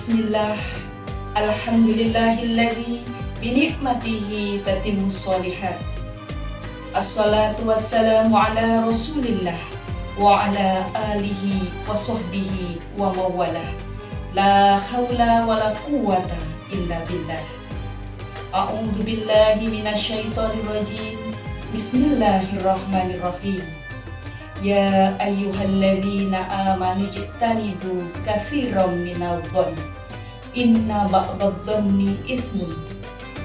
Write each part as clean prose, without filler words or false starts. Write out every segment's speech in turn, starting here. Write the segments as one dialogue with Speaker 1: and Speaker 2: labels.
Speaker 1: Bismillah, alhamdulillahilladzi binikmatihi tatimmus sholihat. Assalatu wassalamu ala rasulillah wa ala alihi wa sahbihi wa mawalah. La hawla wa la quwata illa billah. A'udzu billahi minasyaitonir rajim. Bismillahirrahmanirrahim. Ya ayyuhalladzina amanu ijtanibu katsiran minadh-dhann. Inna ba'dadh-dhanni itsmun.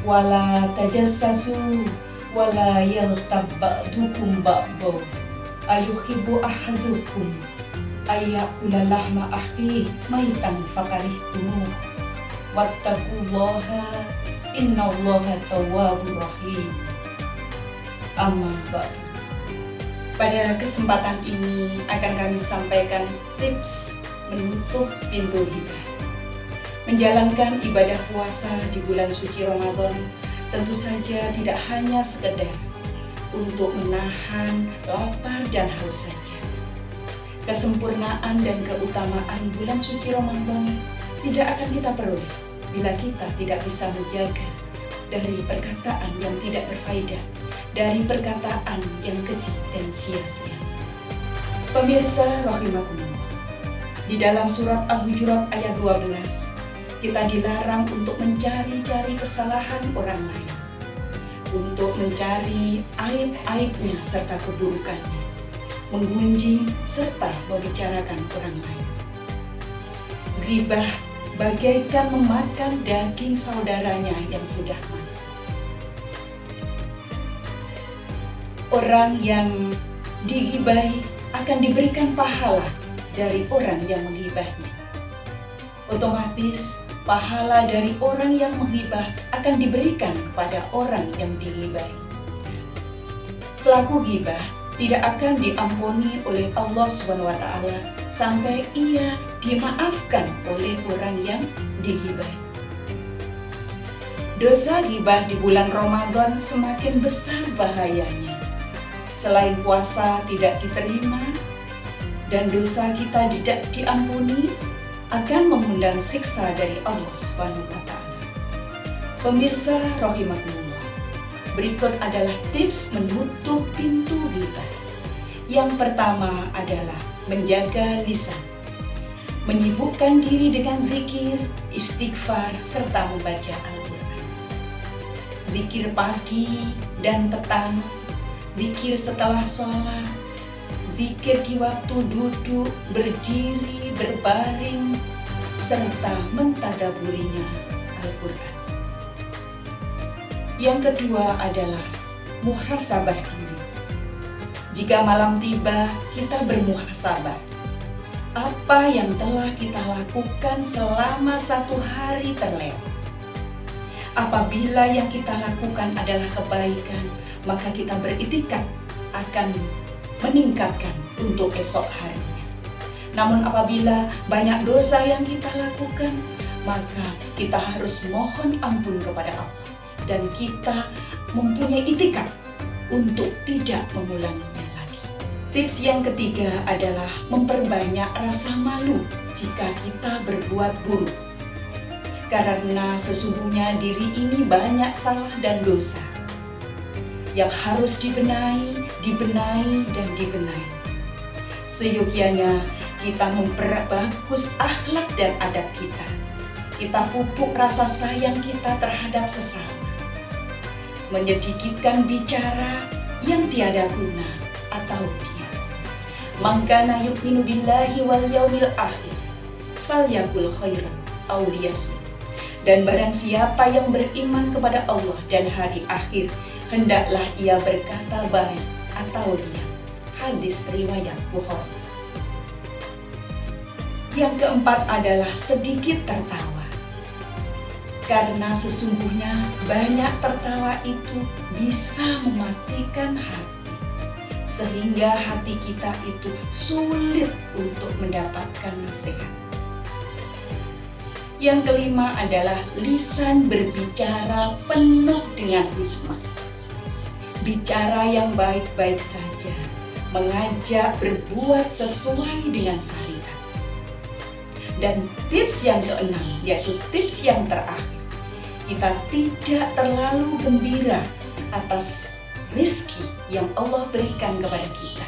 Speaker 1: Wala tajassasu wala yaltab ba'dukum ba'dha. Ayuhibbu ahadukum ayyakula lahma akhihi maitan fakarihtumuh. Wattaqullaha innallaha tawwabur rahim. Amma ba'du. Pada kesempatan ini akan kami sampaikan tips menutup pintu hibah. Menjalankan ibadah puasa di bulan suci Ramadan tentu saja tidak hanya sekedar untuk menahan lapar dan haus saja. Kesempurnaan dan keutamaan bulan suci Ramadan tidak akan kita peroleh bila kita tidak bisa menjaga dari perkataan yang tidak berfaedah, dari perkataan yang keji dan sia-sia. Pemirsa rahimakumullah, di dalam surat Al-Hujurat ayat 12, kita dilarang untuk mencari-cari kesalahan orang lain, untuk mencari aib-aibnya serta keburukannya, menggunjing serta membicarakan orang lain. Ghibah bagaikan memakan daging saudaranya yang sudah mati. Orang yang dighibahi akan diberikan pahala dari orang yang menghibahnya. Otomatis pahala dari orang yang menghibah akan diberikan kepada orang yang dighibahi. Pelaku ghibah tidak akan diampuni oleh Allah SWT sampai ia dimaafkan oleh orang yang dighibahi. Dosa ghibah di bulan Ramadan semakin besar bahayanya. Selain puasa tidak diterima dan dosa kita tidak diampuni, akan mengundang siksa dari Allah SWT. Pemirsa rahimakumullah, berikut adalah tips menutup pintu ghibah. Yang pertama adalah menjaga lisan, menyibukkan diri dengan zikir, istighfar, serta membaca Al-Quran. Zikir pagi dan petang, zikir setelah sholat, zikir di waktu duduk, berdiri, berbaring, serta mentadaburinya Al-Quran. Yang kedua adalah muhasabah diri. Jika malam tiba, kita bermuhasabah. Apa yang telah kita lakukan selama satu hari terlewat? Apabila yang kita lakukan adalah kebaikan, maka kita beriktikad akan meningkatkan untuk esok harinya. Namun apabila banyak dosa yang kita lakukan, maka kita harus mohon ampun kepada Allah dan kita mempunyai itikad untuk tidak mengulanginya lagi. Tips yang ketiga adalah memperbanyak rasa malu jika kita berbuat buruk. Karena sesungguhnya diri ini banyak salah dan dosa yang harus dibenahi, dan dibenahi. Seyogyanya kita memperbagus akhlak dan adab kita. Kita pupuk rasa sayang kita terhadap sesama. Menyedikitkan bicara yang tiada guna atau diam. Man kana yu'minu billahi wal yaumil akhir falyaqul khairan aw liyasmut. Dan barang siapa yang beriman kepada Allah dan hari akhir, hendaklah ia berkata baik atau diam. Hadis riwayat Bukhari. Yang keempat adalah sedikit tertawa. Karena sesungguhnya banyak tertawa itu bisa mematikan hati, sehingga hati kita itu sulit untuk mendapatkan nasihat. Yang kelima adalah lisan berbicara penuh dengan hikmah. Bicara yang baik-baik saja, mengajak berbuat sesuai dengan syariat. Dan tips yang keenam, yaitu tips yang terakhir, kita tidak terlalu gembira atas rizki yang Allah berikan kepada kita.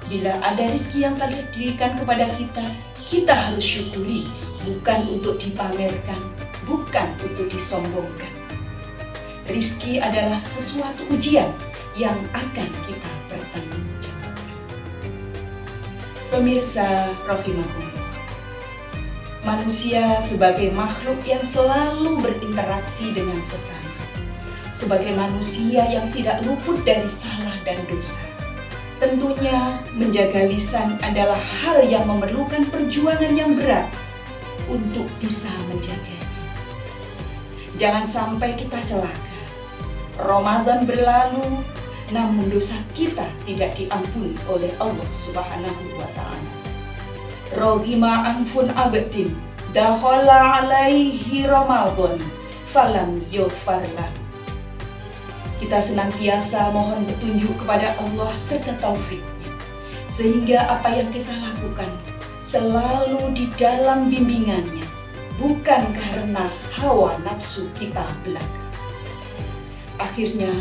Speaker 1: Bila ada rizki yang telah diberikan kepada kita, kita harus syukuri, bukan untuk dipamerkan, bukan untuk disombongkan. Rizki adalah sesuatu ujian yang akan kita pertanggungjawabkan. Pemirsa rahimakumullah, manusia sebagai makhluk yang selalu berinteraksi dengan sesama, sebagai manusia yang tidak luput dari salah dan dosa, tentunya menjaga lisan adalah hal yang memerlukan perjuangan yang berat untuk bisa menjaganya. Jangan sampai kita celaka. Ramadan berlalu, namun dosa kita tidak diampuni oleh Allah Subhanahu wa Ta'ala. Rohima anfun abdin dakhala alaihi Ramadan falam yughfarlah. Kita senantiasa mohon petunjuk kepada Allah serta taufiknya, sehingga apa yang kita lakukan selalu di dalam bimbingannya, bukan karena hawa nafsu kita belaka. Akhirnya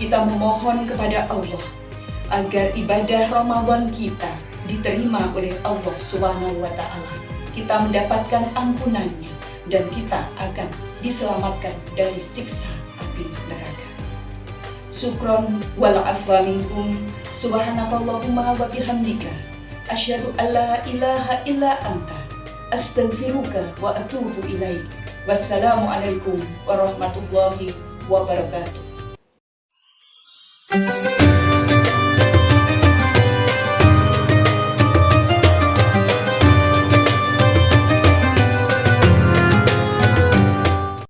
Speaker 1: kita memohon kepada Allah agar ibadah Ramadan kita diterima oleh Allah Subhanahu wa Ta'ala. Kita mendapatkan ampunannya dan kita akan diselamatkan dari siksa api neraka. Syukron wal afwa minkum. Subhanakallahumma wa bihamdika asyhadu an la ilaha illa anta astaghfiruka wa atubu ilaik. Wassalamualaikum warahmatullahi wabarakatuh.